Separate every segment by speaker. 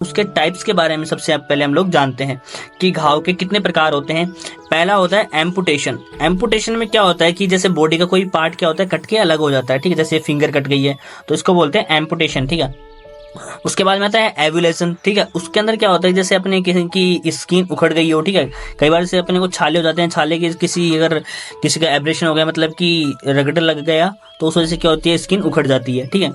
Speaker 1: उसके टाइप्स के बारे में सबसे पहले हम लोग जानते हैं कि घाव के कितने प्रकार होते हैं। पहला होता है एम्पुटेशन। एम्पुटेशन में क्या होता है कि जैसे बॉडी का कोई पार्ट क्या होता है कट के अलग हो जाता है, ठीक है, जैसे फिंगर कट गई है तो इसको बोलते हैं एम्पुटेशन, ठीक है। उसके बाद में आता है एवुलेशन, ठीक है। उसके अंदर क्या होता है जैसे अपने किसी की स्किन उखड़ गई हो, ठीक है, कई बार से अपने को छाले हो जाते हैं, छाले की किसी अगर किसी का एब्रेशन हो गया मतलब कि रगड़ लग गया तो उस वजह से क्या होती है स्किन उखड़ जाती है, ठीक है।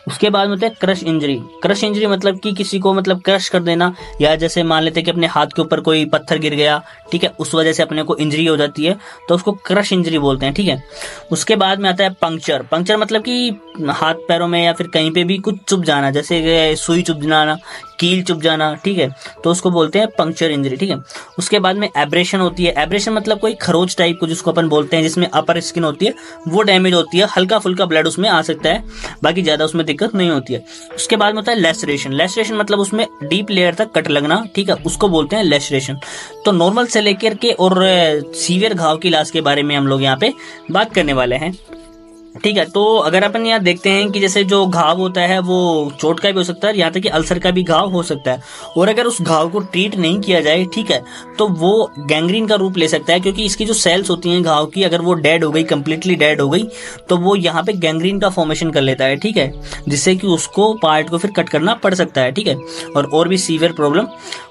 Speaker 1: उसके बाद में होता है क्रश इंजरी। क्रश इंजरी मतलब कि किसी को मतलब क्रश कर देना, या जैसे मान लेते हैं कि अपने हाथ के ऊपर कोई पत्थर गिर गया, ठीक है, उस वजह से अपने को इंजरी हो जाती है तो उसको क्रश इंजरी बोलते हैं, ठीक है। उसके बाद में आता है पंक्चर। पंक्चर मतलब कि हाथ पैरों में या फिर कहीं पे भी कुछ चुभ जाना, जैसे सुई चुभ जाना, कील चुभ जाना, ठीक है, तो उसको बोलते हैं पंक्चर इंजरी, ठीक है। उसके बाद में एब्रेशन होती है। एब्रेशन मतलब कोई खरोच टाइप को जिसको अपन बोलते हैं, जिसमें अपर स्किन होती है वो डैमेज होती है, हल्का फुल्का ब्लड उसमें आ सकता है, बाकी ज्यादा उसमें दिक्कत नहीं होती है। उसके बाद में होता है लेसरेशन। लेसरेशन मतलब उसमें डीप लेयर तक कट लगना, ठीक है, उसको बोलते हैं लेसरेशन। तो नॉर्मल से लेकर के और सीवियर घाव के इलाज के बारे में हम लोग यहाँ पे बात करने वाले हैं, ठीक है। तो अगर अपन यहाँ देखते हैं कि जैसे जो घाव होता है वो चोट का भी हो सकता है, यहाँ तक कि अल्सर का भी घाव हो सकता है, और अगर उस घाव को ट्रीट नहीं किया जाए, ठीक है, तो वो गैंग्रीन का रूप ले सकता है, क्योंकि इसकी जो सेल्स होती हैं घाव की अगर वो डेड हो गई, कंप्लीटली डेड हो गई, तो वो यहाँ पे गैंग्रीन का फॉर्मेशन कर लेता है, ठीक है, जिससे कि उसको पार्ट को फिर कट करना पड़ सकता है, ठीक है, और भी सीवियर प्रॉब्लम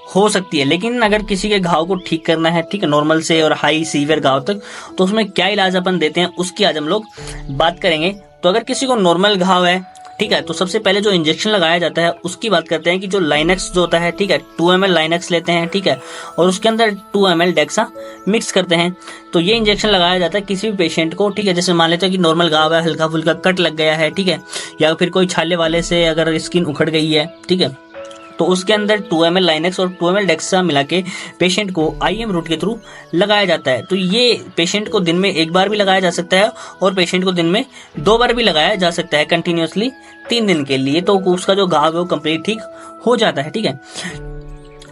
Speaker 1: हो सकती है। लेकिन अगर किसी के घाव को ठीक करना है, ठीक है, नॉर्मल से और हाई सीवियर घाव तक, तो उसमें क्या इलाज अपन देते हैं उसकी आज हम लोग बात करेंगे। तो अगर किसी को नॉर्मल घाव है, ठीक है, तो सबसे पहले जो इंजेक्शन लगाया जाता है उसकी बात करते हैं कि जो लाइनेक्स जो होता है, ठीक है, 2 ml लाइनेक्स लेते हैं, ठीक है, और उसके अंदर 2 ml डेक्सा मिक्स करते हैं। तो ये इंजेक्शन लगाया जाता है किसी भी पेशेंट को, ठीक है, जैसे मान लेते हैं कि नॉर्मल घाव है, हल्का फुल्का कट लग गया है, ठीक है, या फिर कोई छाले वाले से अगर स्किन उखड़ गई है, ठीक है, तो उसके अंदर 2 ml लाइनेक्स और 2 ml डेक्सा मिला के पेशेंट को आईएम रूट के थ्रू लगाया जाता है। तो ये पेशेंट को दिन में एक बार भी लगाया जा सकता है और पेशेंट को दिन में 2 बार भी लगाया जा सकता है कंटिन्यूअसली 3 दिन के लिए, तो उसका जो घाव है वो कंप्लीट ठीक हो जाता है, ठीक है।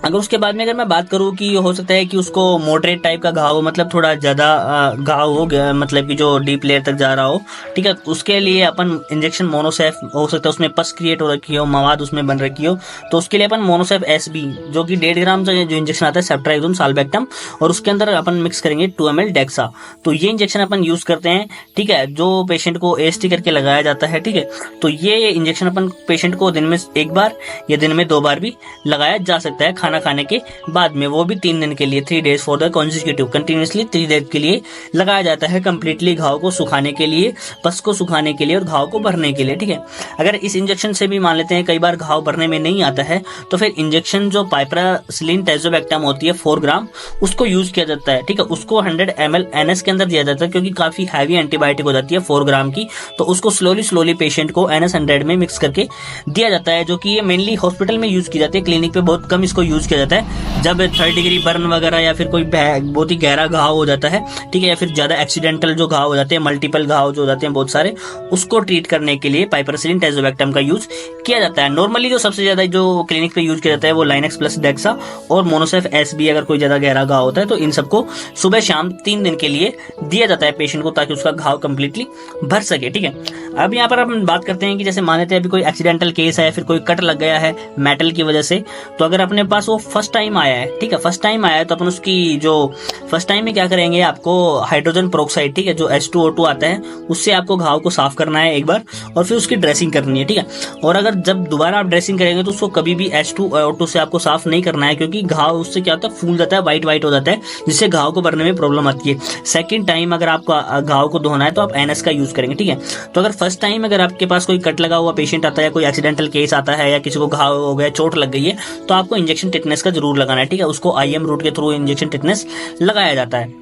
Speaker 1: अगर उसके बाद में अगर मैं बात करूं कि हो सकता है कि उसको मॉडरेट टाइप का घाव हो, मतलब थोड़ा ज्यादा घाव हो गया, मतलब कि जो डीप लेयर तक जा रहा हो, ठीक है, उसके लिए अपन इंजेक्शन मोनोसेफ हो सकता है, उसमें पस क्रिएट हो रखी हो, मवाद उसमें बन रखी हो, तो उसके लिए अपन मोनोसेफ एसबी जो कि 1.5 ग्राम का जो इंजेक्शन आता है सेप्ट्राइजोन साल्बेक्टम, और उसके अंदर अपन मिक्स करेंगे 2 ml डेक्सा। तो ये इंजेक्शन अपन यूज करते हैं, ठीक है, जो पेशेंट को एएसटी करके लगाया जाता है, ठीक है। तो ये इंजेक्शन अपन पेशेंट को दिन में एक बार या दिन में 2 बार भी लगाया जा सकता है खाने के बाद में, वो भी 3 दिन के लिए, 3 days for the consecutive, continuously 3 days के लिए लगाया जाता है, कंप्लीटली घाव को सुखाने के लिए, पस को सुखाने के लिए और घाव को भरने के लिए, ठीक है। अगर इस इंजेक्शन से भी मान लेते हैं कई बार घाव भरने में नहीं आता है, तो फिर इंजेक्शन जो पाइपरासिलिन टैजोबैक्टम होती है 4 ग्राम, उसको यूज किया जाता है, ठीक है, उसको 100 ml एनएस के अंदर दिया जाता है, क्योंकि काफी हैवी एंटीबायोटिक हो जाती है 4 ग्राम की, तो उसको स्लोली पेशेंट को एनएस 100 में मिक्स करके दिया जाता है, जो कि ये मेनली हॉस्पिटल में यूज की जाती है, क्लिनिक पे बहुत कम इसको यूज किया जाता है। जब 3rd डिग्री बर्न वगैरह या फिर कोई बहुत ही गहरा घाव हो जाता है, ठीक है, या फिर ज्यादा एक्सीडेंटल जो घाव हो जाते हैं, मल्टीपल घाव जो हो जाते हैं बहुत सारे, उसको ट्रीट करने के लिए पाइपरासिलिन टैजोबैक्टम का यूज किया जाता है। नॉर्मली जो सबसे ज्यादा जो क्लिनिक पे यूज किया जाता है वो लाइनेक्स प्लस डेक्सा और मोनोसेफ एसबी, अगर कोई ज्यादा गहरा घाव होता है तो इन सबको सुबह शाम 3 दिन के लिए दिया जाता है पेशेंट को, ताकि उसका घाव कंप्लीटली भर सके, ठीक है। अब यहाँ पर हम बात करते हैं कि जैसे मान लेते हैं अभी कोई एक्सीडेंटल केस है, फिर कोई कट लग गया है मेटल की वजह से, तो अगर अपने पास वो फर्स्ट टाइम आया है, ठीक है, फर्स्ट टाइम आया है, तो अपन उसकी जो फर्स्ट टाइम में क्या करेंगे, आपको हाइड्रोजन पेरोक्साइड, ठीक है, जो H2O2 आता है, उससे आपको घाव को साफ करना है एक बार, और फिर उसकी ड्रेसिंग करनी है, ठीक है। और अगर जब दोबारा आप ड्रेसिंग करेंगे तो उसको कभी भी H2O2 से आपको साफ नहीं करना है, क्योंकि घाव उससे क्या होता है, फूल जाता है, व्हाइट हो जाता है, जिससे घाव को भरने में प्रॉब्लम आती है। सेकंड टाइम अगर आपको घाव को धोना है तो आप एनएस का यूज करेंगे, ठीक है। तो अगर फर्स्ट टाइम अगर आपके पास कोई कट लगा हुआ पेशेंट आता है, कोई एक्सीडेंटल केस आता है, या किसी को घाव हो गया, चोट लग गई है, तो आपको इंजेक्शन टिटनेस का जरूर लगाना है, ठीक है, उसको आईएम रूट के थ्रू इंजेक्शन टिटनेस लगाया जाता है।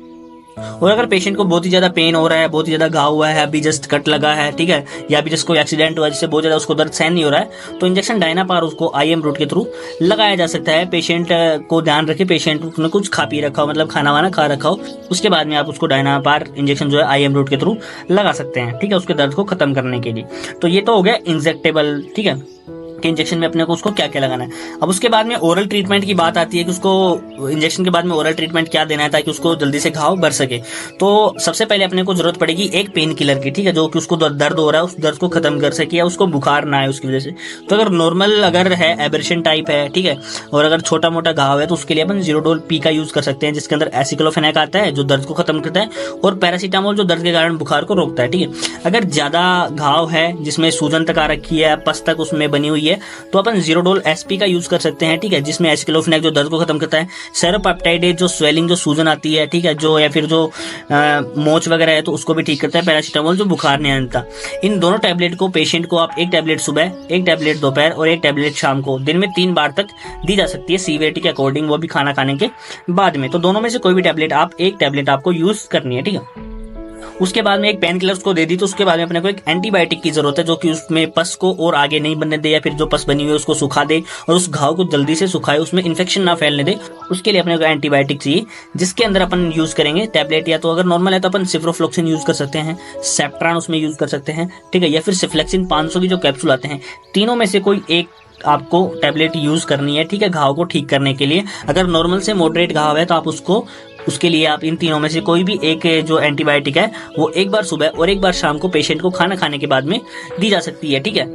Speaker 1: और अगर पेशेंट को बहुत ही ज्यादा पेन हो रहा है, बहुत ही ज्यादा घाव हुआ है, अभी जस्ट कट लगा है, ठीक है, या अभी जस्ट कोई एक्सीडेंट हुआ है जिससे बहुत ज्यादा उसको दर्द सहन नहीं हो रहा है, तो इंजेक्शन डायनापार उसको आईएम रूट के थ्रू लगाया जा सकता है। पेशेंट को ध्यान रखे, पेशेंट ने कुछ खा पी रखा हो, मतलब खाना वाना खा रखा हो, उसके बाद में आप उसको डायनापार इंजेक्शन जो है आईएम रूट के थ्रू लगा सकते हैं, ठीक है, उसके दर्द को खत्म करने के लिए। तो ये तो हो गया इंजेक्टेबल, ठीक है। कि इंजेक्शन में अपने को उसको क्या क्या लगाना है। अब उसके बाद में ओरल ट्रीटमेंट की बात आती है कि उसको इंजेक्शन के बाद में ओरल ट्रीटमेंट क्या देना है ताकि उसको जल्दी से घाव भर सके। तो सबसे पहले अपने को जरूरत पड़ेगी एक पेन किलर की, ठीक है, जो कि उसको दर्द हो रहा है उस दर्द को खत्म कर सके या उसको बुखार ना आए उसकी वजह से। तो अगर नॉर्मल अगर है एब्रेशन टाइप है, ठीक है, और अगर छोटा मोटा घाव है तो उसके लिए अपन जीरोडोल पी का यूज कर सकते हैं, जिसके अंदर एसिक्लोफेनेक आता है जो दर्द को खत्म करता है, और पैरासीटामोल जो दर्द के कारण बुखार को रोकता है, ठीक है। अगर ज्यादा घाव है जिसमें सूजन तक आ रखी है, पस तक उसमें बनी हुई है, तो अपन जीरोडोल एसपी का यूज कर सकते हैं, ठीक है, जिसमें एसिक्लोफेनेक जो दर्द को खत्म करता है, सेरोपेप्टाइड जो स्वेलिंग जो सूजन आती है, ठीक है, जो या फिर जो मोच वगैरह है तो उसको भी ठीक करता है, पैरासीटामोल जो बुखार नहीं आता। इन दोनों टैबलेट को पेशेंट को आप एक टैबलेट सुबह, एक टैबलेट दोपहर और एक टैबलेट शाम को दिन में 3 बार तक दी जा सकती है सीवियरिटी के अकॉर्डिंग, वो भी खाना खाने के बाद में। तो दोनों में से कोई भी टैबलेट आप एक टैबलेट आपको यूज करनी है, ठीक है। उसके बाद में एक पेन किलर उसको दे दी, तो उसके बाद में अपने को एक एंटीबायोटिक की जरूरत है जो कि उसमें पस को और आगे नहीं बनने दे, या फिर जो पस बनी हुई है उसको सुखा दे और उस घाव को जल्दी से सुखाए, उसमें इन्फेक्शन ना फैलने दे। उसके लिए अपने को एंटीबायोटिक चाहिए, जिसके अंदर अपन यूज करेंगे टैबलेट, या तो अगर नॉर्मल है तो अपन सिफ्रोफ्लोक्सिन यूज कर सकते हैं, सेप्ट्रान उसमें यूज कर सकते हैं, ठीक है, या फिर सिफ्लेक्सिन 500 की जो कैप्सूल आते हैं। तीनों में से कोई एक आपको टैबलेट यूज करनी है, ठीक है, घाव को ठीक करने के लिए। अगर नॉर्मल से मॉडरेट घाव है तो आप उसके लिए आप इन तीनों में से कोई भी एक जो एंटीबायोटिक है वो एक बार सुबह और एक बार शाम को पेशेंट को खाना खाने के बाद में दी जा सकती है, ठीक है।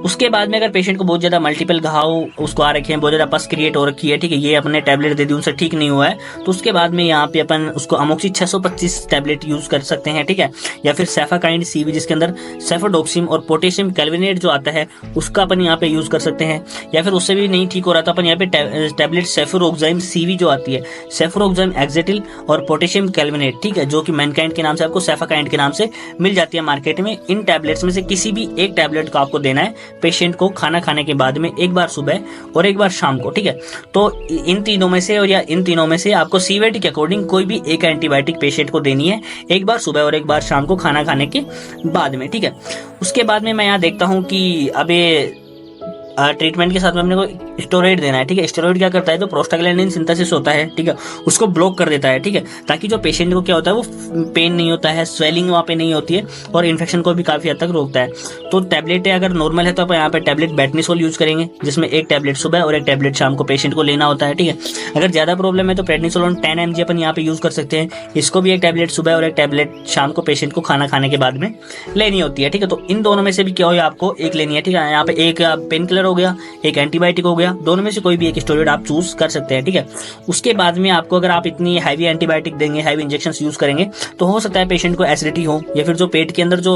Speaker 1: उसके बाद में अगर पेशेंट को बहुत ज्यादा मल्टीपल घाव उसको आ रखे हैं, बहुत ज्यादा पस क्रिएट हो रखी है, ठीक है, ये अपने टैबलेट दे दी उनसे ठीक नहीं हुआ है, तो उसके बाद में यहाँ पे अपन उसको अमोक्सी 625 टैबलेट यूज कर सकते हैं, ठीक है, या फिर सेफाकाइंड सीवी जिसके अंदर सेफोडोक्सिम और पोटेशियम कैल्विनेट जो आता है उसका अपन यहाँ पे यूज कर सकते हैं, या फिर उससे भी नहीं ठीक हो रहा तो अपन यहाँ पे टैबलेट सेफोरोक्साइम सीवी जो आती है, सेफोरोक्साइम एक्जेटिल और पोटेशियम कैल्विनेट, ठीक है, जो कि मैनकाइंड के नाम से आपको सेफाकाइंड के नाम से मिल जाती है मार्केट में। इन टैबलेट्स में से किसी भी एक टैबलेट को आपको देना है पेशेंट को खाना खाने के बाद में, एक बार सुबह और एक बार शाम को, ठीक है। तो इन तीनों में से और या इन तीनों में से आपको सीवियरिटी के अकॉर्डिंग कोई भी एक एंटीबायोटिक पेशेंट को देनी है, एक बार सुबह और एक बार शाम को खाना खाने के बाद में, ठीक है। उसके बाद में मैं यहाँ देखता हूँ कि अब ये ट्रीटमेंट के साथ में अपने को स्टेरॉइड देना है, ठीक है। स्टेरॉइड क्या करता है, तो प्रोस्टाग्लैंडिन सिंथेसिस होता है, ठीक है, उसको ब्लॉक कर देता है, ठीक है, ताकि जो पेशेंट को क्या होता है वो पेन नहीं होता है, स्वेलिंग वहाँ पे नहीं होती है और इन्फेक्शन को भी काफी हद तक रोकता है। तो टैबलेट अगर नॉर्मल है तो आप यहाँ पे टैबलेट बेटनीसोल यूज करेंगे, जिसमें एक टैबलेट सुबह और एक टैबलेट शाम को पेशेंट को लेना होता है, ठीक है। अगर ज्यादा प्रॉब्लम है तो प्रेडनिसोलोन 10 mg अपन यहाँ पे यूज कर सकते हैं, इसको भी एक टैबलेट सुबह और एक टैबलेट शाम को पेशेंट को खाना खाने के बाद में लेनी होती है, ठीक है। तो इन दोनों में से भी क्या हो, आपको एक लेनी है, ठीक है। यहाँ पे एक पेन किलर हो गया, एक एंटीबायोटिक हो गया, दोनों में से कोई भी एक स्टेरॉइड आप चूज कर सकते हैं, ठीक है। उसके बाद में आपको अगर आप इतनी हैवी एंटीबायोटिक देंगे, हैवी इंजेक्शंस यूज करेंगे, तो हो सकता है पेशेंट को एसिडिटी हो, या फिर जो पेट के अंदर जो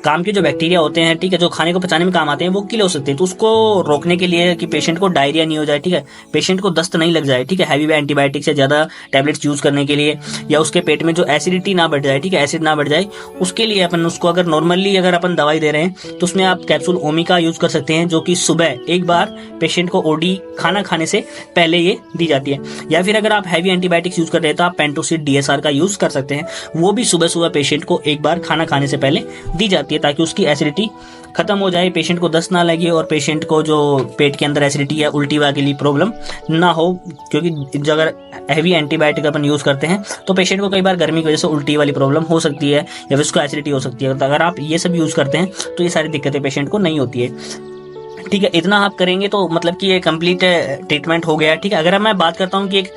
Speaker 1: काम के जो बैक्टीरिया होते हैं, ठीक है, जो खाने को पचाने में काम आते हैं, वो किल हो सकते हैं। तो उसको रोकने के लिए कि पेशेंट को डायरिया नहीं हो जाए, ठीक है, पेशेंट को दस्त नहीं लग जाए, ठीक है, हैवी एंटीबायोटिक से ज्यादा टैबलेट्स यूज करने के लिए, या उसके पेट में जो एसिडिटी ना बढ़ जाए, ठीक है, एसिड ना बढ़ जाए, उसके लिए अपन उसको अगर नॉर्मली अगर अपन दवाई दे रहे हैं तो उसमें आप कैप्सूल ओमिका यूज कर सकते हैं, जो कि सुबह एक बार पेशेंट को ओडी खाना खाने से पहले ये दी जाती है। या फिर अगर आप हैवी एंटीबायोटिक्स यूज कर रहे हैं तो आप पेंटोसिड डीएसआर का यूज कर सकते हैं, वो भी सुबह सुबह पेशेंट को एक बार खाना खाने से पहले दी जाती है, ताकि उसकी एसिडिटी खत्म हो जाए, पेशेंट को दस्त ना लगे और पेशेंट को जो पेट के अंदर एसिडिटी या उल्टी के लिए प्रॉब्लम ना हो। क्योंकि अगर हैवी एंटीबायोटिक अपन यूज करते हैं तो पेशेंट को कई बार गर्मी की वजह से उल्टी वाली प्रॉब्लम हो सकती है, या फिर उसको एसिडिटी हो सकती है। तो अगर आप ये सब यूज करते हैं तो ये सारी दिक्कतें पेशेंट को नहीं होती है, ठीक है। इतना आप करेंगे तो मतलब कि ये कंप्लीट ट्रीटमेंट हो गया, ठीक है। अगर मैं बात करता हूँ कि एक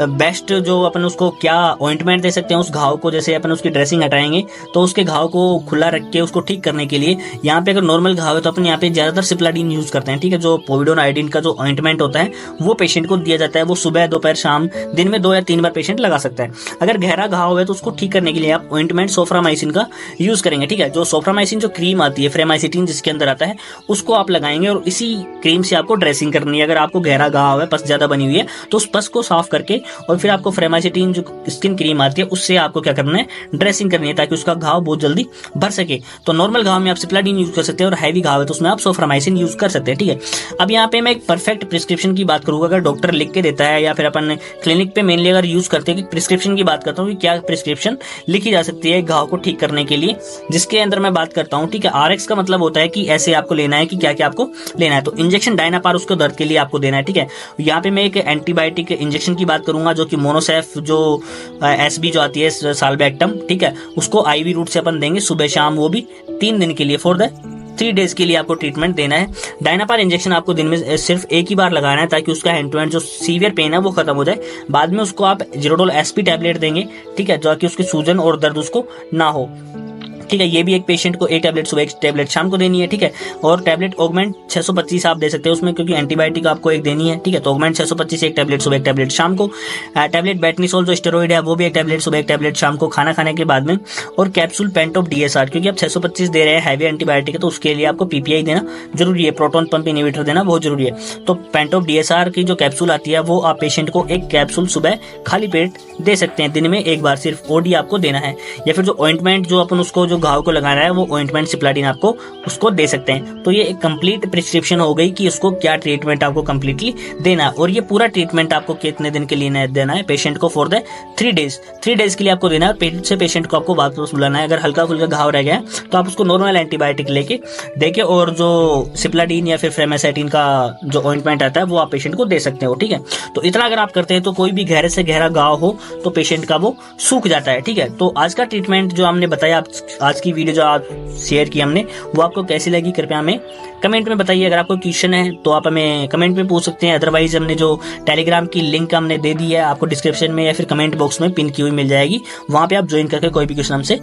Speaker 1: बेस्ट जो अपन उसको क्या ऑइंटमेंट दे सकते हैं उस घाव को, जैसे अपन उसकी ड्रेसिंग हटाएंगे तो उसके घाव को खुला रख के उसको ठीक करने के लिए, यहाँ पे अगर नॉर्मल घाव है तो अपन यहाँ पे ज्यादातर सिप्लाडीन यूज करते हैं, ठीक है। जो पोविडोन आयोडीन का जो ऑइंटमेंट होता है वो पेशेंट को दिया जाता है, वो सुबह दोपहर शाम दिन में 2 या 3 बार पेशेंट लगा सकता है। अगर गहरा घाव है तो उसको ठीक करने के लिए आप ऑइंटमेंट सोफ्रामाइसिन का यूज करेंगे, ठीक है। जो सोफ्रामाइसिन जो क्रीम आती है, फ्रेमाइसिटिन जिसके अंदर आता है, उसको आप लगाएंगे और इसी क्रीम से आपको ड्रेसिंग करनी है। अगर आपको गहरा घाव है, पस ज्यादा बनी हुई है, तो उस पस को साफ करके और फिर आपको फ्रेमाइसिटिन जो स्किन क्रीम आती है उससे आपको क्या करना है, ड्रेसिंग करनी है, ताकि उसका घाव बहुत जल्दी भर सके। तो नॉर्मल घाव में आप सिप्लाडीन यूज कर सकते हैं और हैवी घाव है तो उसमें आप सोफ्रामाइसिन यूज कर सकते हैं, ठीक है। अब यहाँ पे मैं एक परफेक्ट प्रिस्क्रिप्शन की बात करूंगा, अगर डॉक्टर लिख के देता है या फिर अपन क्लिनिक पे मेनली अगर यूज करते हैं, प्रिस्क्रिप्शन की बात करता हूँ कि क्या प्रिस्क्रिप्शन लिखी जा सकती है घाव को ठीक करने के लिए, जिसके अंदर मैं बात करता हूँ, ठीक है। आरएक्स का मतलब होता है कि ऐसे आपको लेना है कि क्या क्या आपको लेना है। तो इंजेक्शन डायनापार उसको दर्द के लिए आपको देना है, ठीक है। यहाँ पे मैं एक एंटीबायोटिक इंजेक्शन की बात करूंगा, जो कि मोनोसेफ जो एसबी जो आती है साल्बेक्टम, ठीक है, उसको आईवी रूट से अपन देंगे सुबह शाम, वो भी 3 दिन के लिए फॉर द 3 डेज के लिए आपको ट्रीटमेंट देना है। डायनापार इंजेक्शन आपको दिन में सिर्फ एक ही बार लगाना है ताकि उसका हैंड टू हैंड जो सीवियर पेन है वो खत्म हो जाए। बाद में उसको आप जीरोडोल एसपी टैबलेट देंगे, ठीक है, ताकि उसकी सूजन और दर्द उसको ना हो, ठीक है। ये भी एक पेशेंट को एक टैबलेट सुबह एक टैबलेट शाम को देनी है, ठीक है। और टैबलेट ऑगमेंट 625 आप दे सकते हैं उसमें, क्योंकि एंटीबायोटिक आपको एक देनी है, ठीक है। तो ऑगमेंट 625 एक टैबलेट सुबह एक टैबलेट शाम को। टैबलेट बेटनीसोल जो स्टेरॉइड है वो भी एक टैबलेट सुबह एक टैबलेट शाम को खाना खाने के बाद में। और कैप्सूल पेंटॉप डीएसआर, क्योंकि आप 625 दे रहे हैं हैवी एंटीबायोटिक है तो उसके लिए आपको पीपीआई देना जरूरी है, प्रोटॉन पंप इनहिबिटर देना बहुत जरूरी है। तो पेंटॉप डीएसआर की जो कैप्सूल आती है वो आप पेशेंट को एक कैप्सूल सुबह खाली पेट दे सकते हैं, दिन में एक बार सिर्फ ओडी आपको देना है। या फिर जो ऑइंटमेंट जो अपन उसको जो घाव को लगाना है वो ऑइंटमेंट सिप्लाडिन आपको उसको दे सकते हैं। तो ये एक कंप्लीट प्रिस्क्रिप्शन हो गई कि उसको क्या ट्रीटमेंट आपको कंप्लीटली देना है। और ये पूरा ट्रीटमेंट आपको कितने दिन के लिए देना है पेशेंट को, फॉर द 3 डेज। 3 डेज के लिए आपको देना है। पेट से पेशेंट को आपको वापस बुलाना है। अगर हल्का फुल्का घाव रह गया तो आप उसको नॉर्मल एंटीबायोटिक लेके देके और जो सिप्लाडिन या फिर फ्रेमासाइटिन का जो ऑइंटमेंट आता है वो आप पेशेंट को दे सकते हो, ठीक है। तो इतना अगर आप करते हैं तो कोई भी गहरे से गहरा घाव हो तो पेशेंट का वो सूख जाता है, ठीक है। तो आज का ट्रीटमेंट जो हमने बताया, आज की वीडियो जो आप शेयर की हमने, वो आपको कैसी लगी कृपया हमें कमेंट में बताइए। अगर आपको क्वेश्चन है तो आप हमें कमेंट में पूछ सकते हैं। अदरवाइज हमने जो टेलीग्राम की लिंक हमने दे दी है आपको डिस्क्रिप्शन में या फिर कमेंट बॉक्स में पिन की हुई मिल जाएगी, वहां पे आप ज्वाइन करके कोई भी क्वेश्चन हमसे